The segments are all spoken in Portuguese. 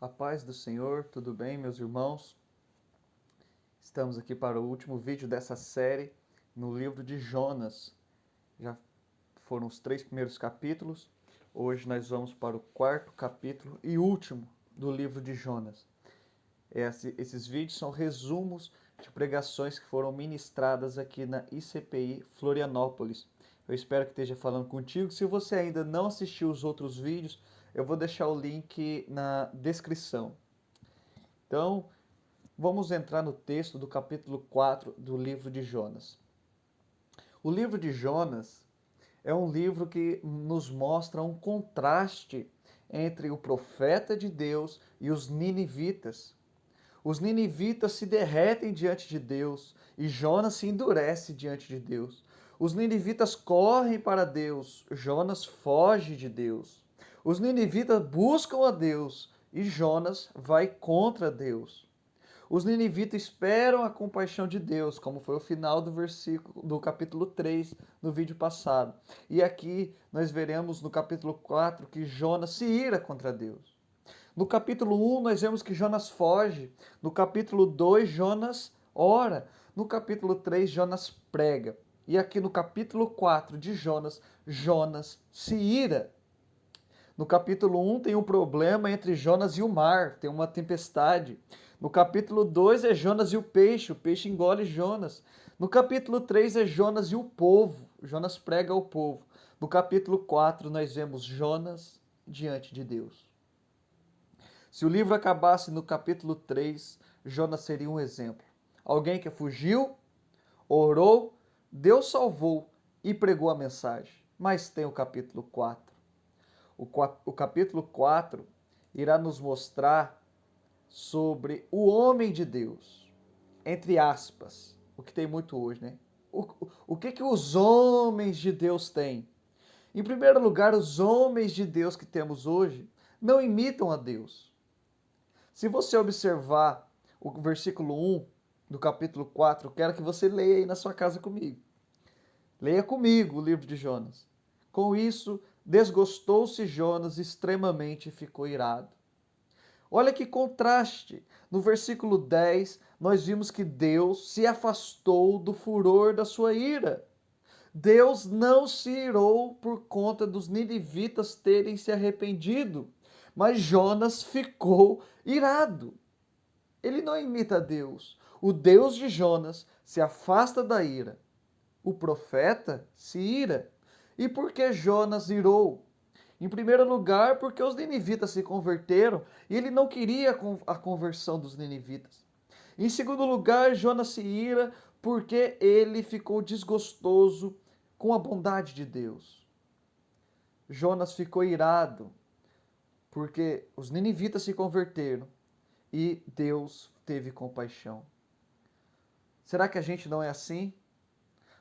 A paz do Senhor, tudo bem, meus irmãos? Estamos aqui para o último vídeo dessa série no livro de Jonas. Já foram os 3 primeiros capítulos. Hoje nós vamos para o 4º capítulo e último do livro de Jonas. Esses vídeos são resumos de pregações que foram ministradas aqui na ICPI Florianópolis. Eu espero que esteja falando contigo. Se você ainda não assistiu os outros vídeos, eu vou deixar o link na descrição. Então, vamos entrar no texto do capítulo 4 do livro de Jonas. O livro de Jonas é um livro que nos mostra um contraste entre o profeta de Deus e os ninivitas. Os ninivitas se derretem diante de Deus e Jonas se endurece diante de Deus. Os ninivitas correm para Deus, Jonas foge de Deus. Os ninivitas buscam a Deus e Jonas vai contra Deus. Os ninivitas esperam a compaixão de Deus, como foi o final do capítulo 3 no vídeo passado. E aqui nós veremos no capítulo 4 que Jonas se ira contra Deus. No capítulo 1 nós vemos que Jonas foge. No capítulo 2 Jonas ora. No capítulo 3 Jonas prega. E aqui no capítulo 4 de Jonas, Jonas se ira. No capítulo 1 tem um problema entre Jonas e o mar, tem uma tempestade. No capítulo 2 é Jonas e o peixe engole Jonas. No capítulo 3 é Jonas e o povo, Jonas prega ao povo. No capítulo 4 nós vemos Jonas diante de Deus. Se o livro acabasse no capítulo 3, Jonas seria um exemplo. Alguém que fugiu, orou, Deus salvou e pregou a mensagem. Mas tem o capítulo 4. O capítulo 4 irá nos mostrar sobre o homem de Deus, entre aspas, o que tem muito hoje, né? O que os homens de Deus têm? Em primeiro lugar, os homens de Deus que temos hoje não imitam a Deus. Se você observar o versículo 1 do capítulo 4, quero que você leia aí na sua casa comigo. Leia comigo o livro de Jonas. Com isso, desgostou-se Jonas extremamente e ficou irado. Olha que contraste. No versículo 10, nós vimos que Deus se afastou do furor da sua ira. Deus não se irou por conta dos ninivitas terem se arrependido, mas Jonas ficou irado. Ele não imita Deus. O Deus de Jonas se afasta da ira. O profeta se ira. E por que Jonas irou? Em primeiro lugar, porque os ninivitas se converteram e ele não queria a conversão dos ninivitas. Em segundo lugar, Jonas se ira porque ele ficou desgostoso com a bondade de Deus. Jonas ficou irado porque os ninivitas se converteram e Deus teve compaixão. Será que a gente não é assim?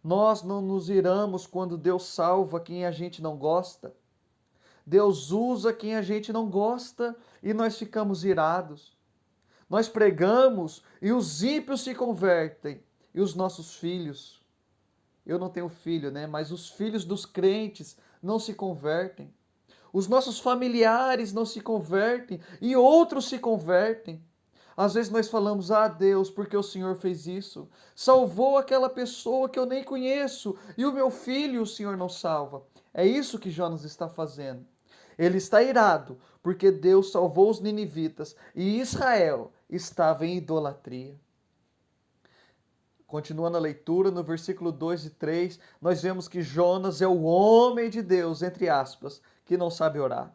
Nós não nos iramos quando Deus salva quem a gente não gosta. Deus usa quem a gente não gosta e nós ficamos irados. Nós pregamos e os ímpios se convertem e os nossos filhos. Eu não tenho filho, né? Mas os filhos dos crentes não se convertem. Os nossos familiares não se convertem e outros se convertem. Às vezes nós falamos, Deus, porque o Senhor fez isso. Salvou aquela pessoa que eu nem conheço e o meu filho o Senhor não salva. É isso que Jonas está fazendo. Ele está irado porque Deus salvou os ninivitas e Israel estava em idolatria. Continuando a leitura, no versículo 2 e 3, nós vemos que Jonas é o homem de Deus, entre aspas, que não sabe orar.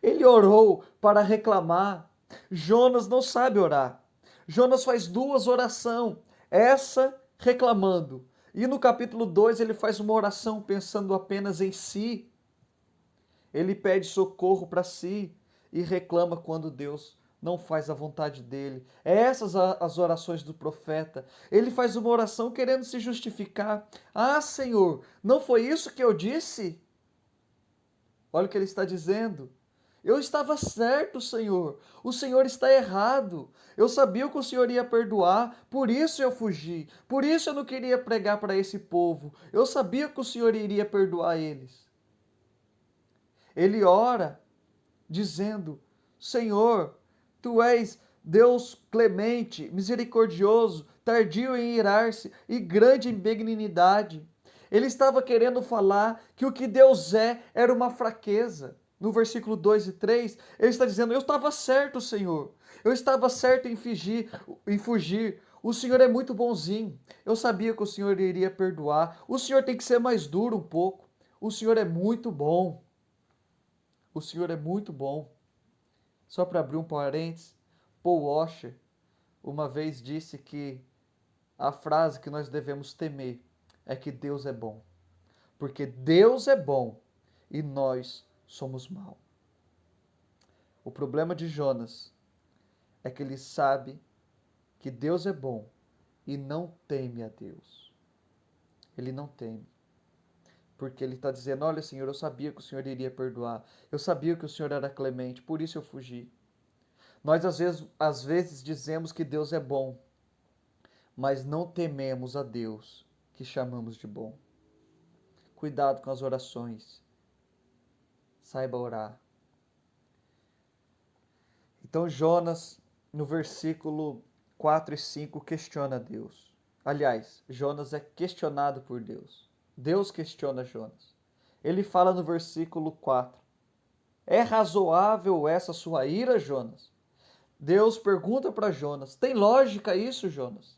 Ele orou para reclamar. Jonas não sabe orar. Jonas faz 2 orações, essa reclamando. E no capítulo 2 ele faz uma oração pensando apenas em si. Ele pede socorro para si e reclama quando Deus não faz a vontade dele. Essas as orações do profeta. Ele faz uma oração querendo se justificar. Senhor, não foi isso que eu disse? Olha o que ele está dizendo. Eu estava certo, Senhor. O Senhor está errado. Eu sabia que o Senhor ia perdoar, por isso eu fugi. Por isso eu não queria pregar para esse povo. Eu sabia que o Senhor iria perdoar eles. Ele ora dizendo Senhor, tu és Deus clemente, misericordioso, tardio em irar-se e grande em benignidade. Ele estava querendo falar que o que Deus era uma fraqueza. No versículo 2 e 3, ele está dizendo: eu estava certo, Senhor. Eu estava certo em fugir. O Senhor é muito bonzinho. Eu sabia que o Senhor iria perdoar. O Senhor tem que ser mais duro um pouco. O Senhor é muito bom. O Senhor é muito bom. Só para abrir um parênteses, Paul Washer uma vez disse que a frase que nós devemos temer é que Deus é bom. Porque Deus é bom e nós somos maus. O problema de Jonas é que ele sabe que Deus é bom e não teme a Deus. Ele não teme. Porque ele está dizendo: olha, Senhor, eu sabia que o Senhor iria perdoar. Eu sabia que o Senhor era clemente, por isso eu fugi. Nós às vezes dizemos que Deus é bom, mas não tememos a Deus que chamamos de bom. Cuidado com as orações. Saiba orar. Então Jonas, no versículo 4 e 5, questiona Deus. Aliás, Jonas é questionado por Deus. Deus questiona Jonas. Ele fala no versículo 4: é razoável essa sua ira, Jonas? Deus pergunta para Jonas: tem lógica isso, Jonas?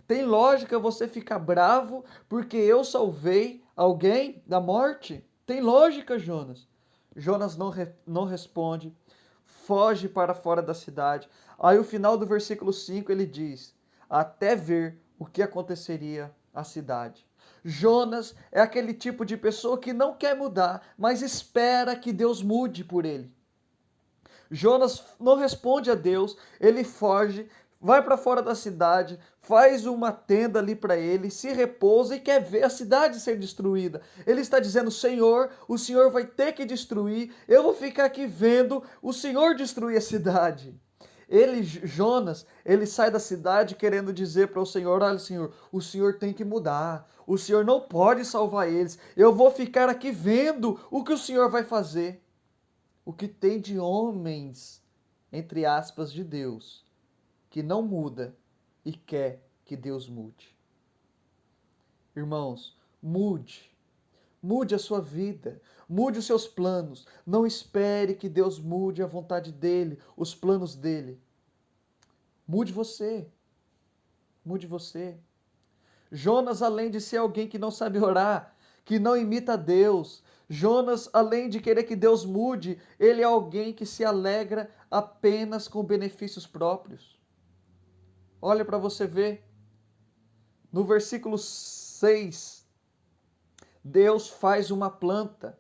Tem lógica você ficar bravo porque eu salvei alguém da morte? Tem lógica, Jonas? Jonas não responde, foge para fora da cidade. Aí o final do versículo 5 ele diz: até ver o que aconteceria à cidade. Jonas é aquele tipo de pessoa que não quer mudar, mas espera que Deus mude por ele. Jonas não responde a Deus, ele foge, vai para fora da cidade, faz uma tenda ali para ele, se repousa e quer ver a cidade ser destruída. Ele está dizendo: Senhor, o Senhor vai ter que destruir, eu vou ficar aqui vendo o Senhor destruir a cidade. Jonas, ele sai da cidade querendo dizer para o Senhor: olha, Senhor, o Senhor tem que mudar, o Senhor não pode salvar eles, eu vou ficar aqui vendo o que o Senhor vai fazer. O que tem de homens, entre aspas, de Deus, que não muda e quer que Deus mude. Irmãos, mude. Mude a sua vida, mude os seus planos. Não espere que Deus mude a vontade dele, os planos dele. Mude você. Mude você. Jonas, além de ser alguém que não sabe orar, que não imita Deus, Jonas, além de querer que Deus mude, ele é alguém que se alegra apenas com benefícios próprios. Olha para você ver. No versículo 6, Deus faz uma planta.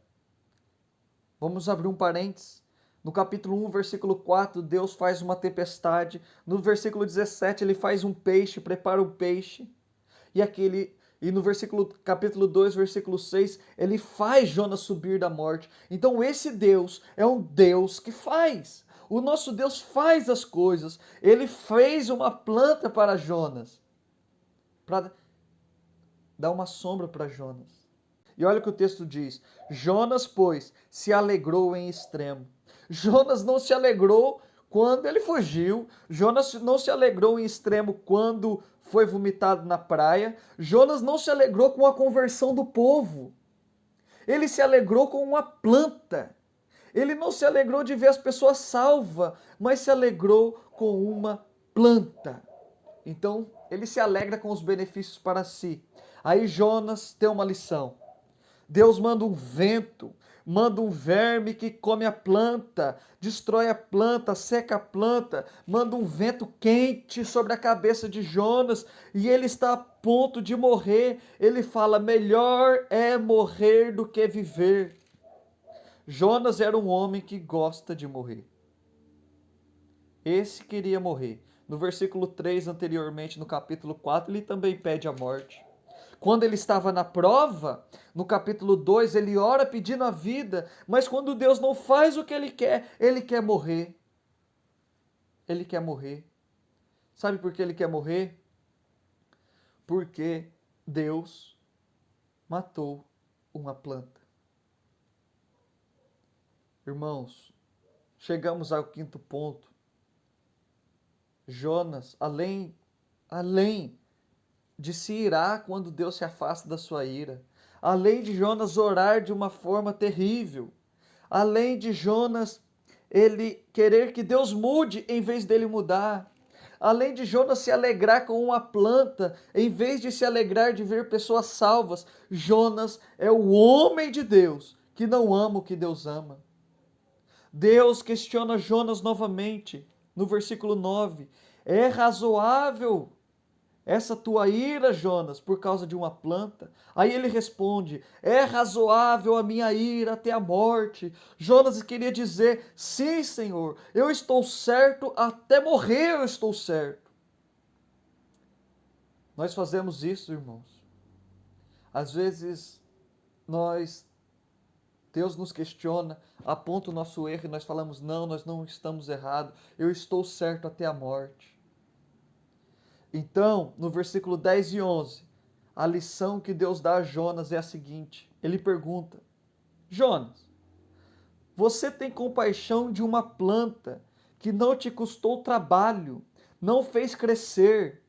Vamos abrir um parênteses. No capítulo 1, versículo 4, Deus faz uma tempestade. No versículo 17, ele faz um peixe, prepara um peixe. E no capítulo 2, versículo 6, ele faz Jonas subir da morte. Então esse Deus é um Deus que faz. O nosso Deus faz as coisas. Ele fez uma planta para Jonas, para dar uma sombra para Jonas. E olha o que o texto diz: Jonas, pois, se alegrou em extremo. Jonas não se alegrou quando ele fugiu. Jonas não se alegrou em extremo quando foi vomitado na praia. Jonas não se alegrou com a conversão do povo. Ele se alegrou com uma planta. Ele não se alegrou de ver as pessoas salvas, mas se alegrou com uma planta. Então, ele se alegra com os benefícios para si. Aí Jonas tem uma lição. Deus manda um vento, manda um verme que come a planta, destrói a planta, seca a planta, manda um vento quente sobre a cabeça de Jonas e ele está a ponto de morrer. Ele fala: melhor é morrer do que viver. Jonas era um homem que gosta de morrer. Esse queria morrer. No versículo 3 anteriormente, no capítulo 4, ele também pede a morte. Quando ele estava na prova, no capítulo 2, ele ora pedindo a vida, mas quando Deus não faz o que ele quer morrer. Ele quer morrer. Sabe por que ele quer morrer? Porque Deus matou uma planta. Irmãos, chegamos ao quinto ponto. Jonas, além de se irar quando Deus se afasta da sua ira, além de Jonas orar de uma forma terrível, além de Jonas ele querer que Deus mude em vez dele mudar, além de Jonas se alegrar com uma planta em vez de se alegrar de ver pessoas salvas, Jonas é o homem de Deus que não ama o que Deus ama. Deus questiona Jonas novamente no versículo 9: é razoável essa tua ira, Jonas, por causa de uma planta? Aí ele responde: é razoável a minha ira até a morte. Jonas queria dizer: sim, Senhor, eu estou certo, até morrer eu estou certo. Nós fazemos isso, irmãos. Às vezes Deus nos questiona, aponta o nosso erro e nós falamos: não, nós não estamos errados, eu estou certo até a morte. Então, no versículo 10 e 11, a lição que Deus dá a Jonas é a seguinte: ele pergunta: Jonas, você tem compaixão de uma planta que não te custou trabalho, não fez crescer,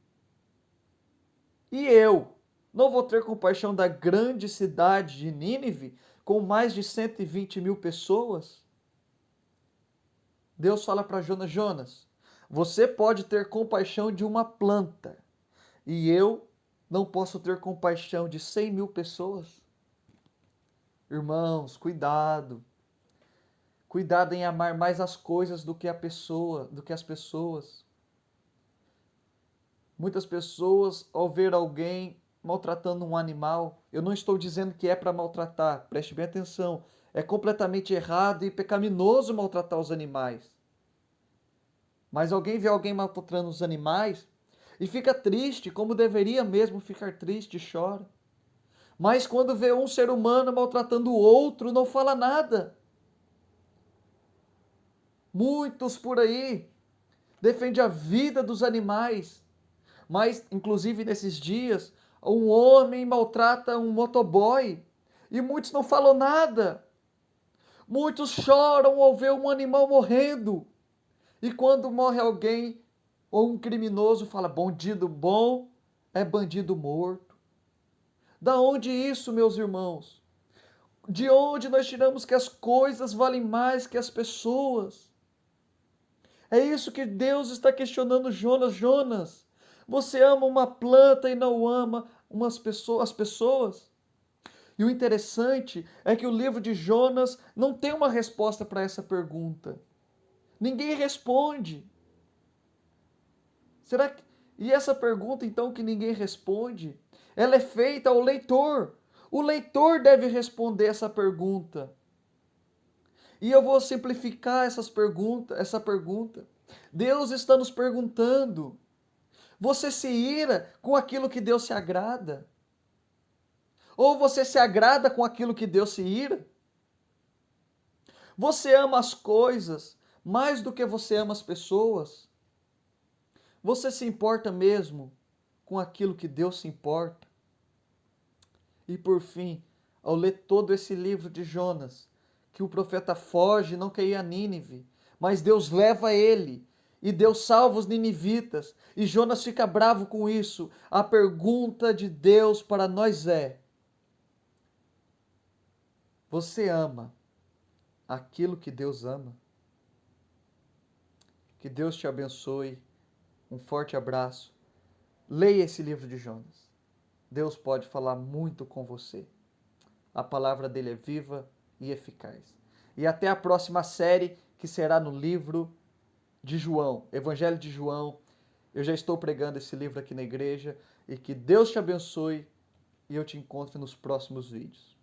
e eu não vou ter compaixão da grande cidade de Nínive, com mais de 120 mil pessoas? Deus fala para Jonas: Jonas, você pode ter compaixão de uma planta, e eu não posso ter compaixão de 100 mil pessoas? Irmãos, cuidado. Cuidado em amar mais as coisas do que a pessoa, do que as pessoas. Muitas pessoas, ao ver alguém maltratando um animal, eu não estou dizendo que é para maltratar, preste bem atenção, é completamente errado e pecaminoso maltratar os animais. Mas alguém vê alguém maltratando os animais e fica triste, como deveria mesmo ficar triste, e chora. Mas quando vê um ser humano maltratando o outro, não fala nada. Muitos por aí defendem a vida dos animais, mas inclusive nesses dias, um homem maltrata um motoboy e muitos não falam nada. Muitos choram ao ver um animal morrendo. E quando morre alguém ou um criminoso, fala: bandido bom é bandido morto. Da onde isso, meus irmãos? De onde nós tiramos que as coisas valem mais que as pessoas? É isso que Deus está questionando Jonas. Jonas, você ama uma planta e não ama as pessoas? E o interessante é que o livro de Jonas não tem uma resposta para essa pergunta. Ninguém responde. Será que... E essa pergunta, então, que ninguém responde, ela é feita ao leitor. O leitor deve responder essa pergunta. E eu vou simplificar essa pergunta. Deus está nos perguntando: você se ira com aquilo que Deus se agrada? Ou você se agrada com aquilo que Deus se ira? Você ama as coisas mais do que você ama as pessoas? Você se importa mesmo com aquilo que Deus se importa? E por fim, ao ler todo esse livro de Jonas, que o profeta foge e não quer ir a Nínive, mas Deus leva ele, e Deus salva os ninivitas, e Jonas fica bravo com isso. A pergunta de Deus para nós é: você ama aquilo que Deus ama? Que Deus te abençoe. Um forte abraço. Leia esse livro de Jonas. Deus pode falar muito com você. A palavra dele é viva e eficaz. E até a próxima série, que será no livro de João, Evangelho de João. Eu já estou pregando esse livro aqui na igreja, e que Deus te abençoe, e eu te encontro nos próximos vídeos.